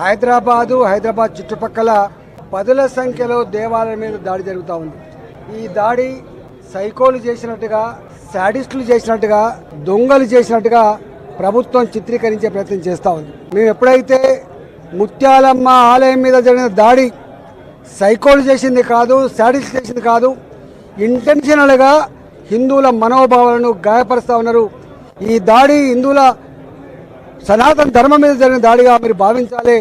హైదరాబాద్ చుట్టుపక్కల పదుల సంఖ్యలో దేవాలయం మీద దాడి జరుగుతూ ఉంది. ఈ దాడి సైకోలు చేసినట్టుగా, శాడిస్టులు చేసినట్టుగా, దొంగలు చేసినట్టుగా ప్రభుత్వం చిత్రీకరించే ప్రయత్నం చేస్తూ ఉంది. మేము ఎప్పుడైతే ముత్యాలమ్మ ఆలయం మీద జరిగిన దాడి సైకోలు చేసింది కాదు, శాడిస్ట్ చేసింది కాదు, ఇంటెన్షనల్గా హిందువుల మనోభావాలను గాయపరుస్తూ ఉన్నారు. ఈ దాడి హిందువుల సనాతన ధర్మం మీద జరిగిన దాడిగా మీరు భావించాలి.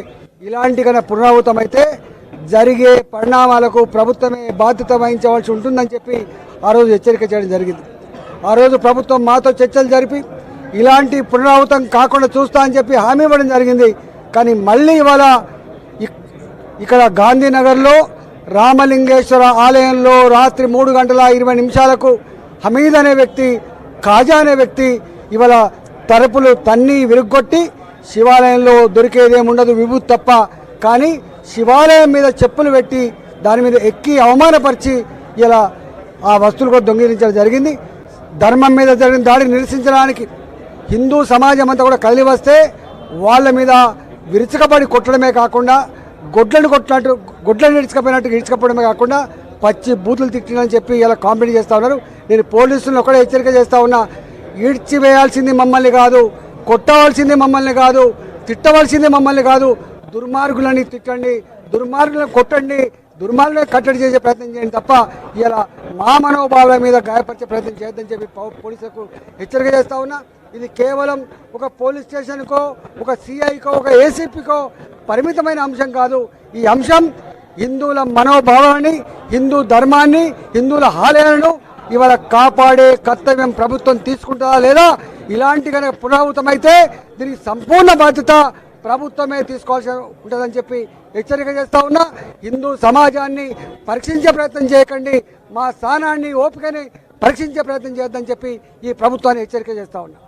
ఇలాంటి కన్నా పునరావృతం అయితే జరిగే పరిణామాలకు ప్రభుత్వమే బాధ్యత వహించవలసి ఉంటుందని చెప్పి ఆ రోజు హెచ్చరిక చేయడం జరిగింది. ఆ రోజు ప్రభుత్వం మాతో చర్చలు జరిపి ఇలాంటి పునరావృతం కాకుండా చూస్తా అని చెప్పి హామీ ఇవ్వడం జరిగింది. కానీ మళ్ళీ ఇవాళ ఇక్కడ గాంధీనగర్లో రామలింగేశ్వర ఆలయంలో రాత్రి 3:20 హమీద్ అనే వ్యక్తి, ఖాజా అనే వ్యక్తి ఇవాళ తలుపులు తన్ని విరుగ్గొట్టి శివాలయంలో దొరికేదేముండదు విభూతి తప్ప, కానీ శివాలయం మీద చెప్పులు పెట్టి దాని మీద ఎక్కి అవమానపరిచి ఇలా ఆ వస్తువులు కూడా దొంగిలించడం జరిగింది. ధర్మం మీద జరిగిన దాడిని నిరసించడానికి హిందూ సమాజం అంతా కూడా కదిలి వస్తే వాళ్ళ మీద విరుచుకబడి కొట్టడమే కాకుండా గొడ్లను ఇడ్చుకపోవడమే కాకుండా పచ్చి బూతులు తిట్టినని చెప్పి ఇలా కాంప్లైంట్ చేస్తూ ఉన్నారు. నేను పోలీసులను ఒకటే హెచ్చరిక చేస్తూ ఉన్నా, ఈడ్చివేయాల్సింది మమ్మల్ని కాదు, కొట్టవలసింది మమ్మల్ని కాదు, తిట్టవలసింది మమ్మల్ని కాదు. దుర్మార్గులని తిట్టండి, దుర్మార్గులను కొట్టండి, దుర్మార్గులను కట్టడి చేసే ప్రయత్నం చేయండి తప్ప ఇలా మా మనోభావాల మీద గాయపరిచే ప్రయత్నం చేయొద్దని చెప్పి పోలీసులకు హెచ్చరిక చేస్తూ ఉన్నా. ఇది కేవలం ఒక పోలీస్ స్టేషన్కో, ఒక సిఐకో, ఒక ఏసీపీకో పరిమితమైన అంశం కాదు. ఈ అంశం హిందువుల మనోభావాన్ని, హిందూ ధర్మాన్ని, హిందువుల ఆలయాలను ఇవాళ కాపాడే కర్తవ్యం ప్రభుత్వం తీసుకుంటుందా లేదా, ఇలాంటి కనుక పునరావృతమైతే దీనికి సంపూర్ణ బాధ్యత ప్రభుత్వమే తీసుకోవాల్సి ఉంటుందని చెప్పి హెచ్చరిక చేస్తూ ఉన్నా. హిందూ సమాజాన్ని పరీక్షించే ప్రయత్నం చేయకండి, మా స్థానాన్ని ఓపికని పరీక్షించే ప్రయత్నం చేయొద్దని చెప్పి ఈ ప్రభుత్వాన్ని హెచ్చరిక చేస్తూ ఉన్నా.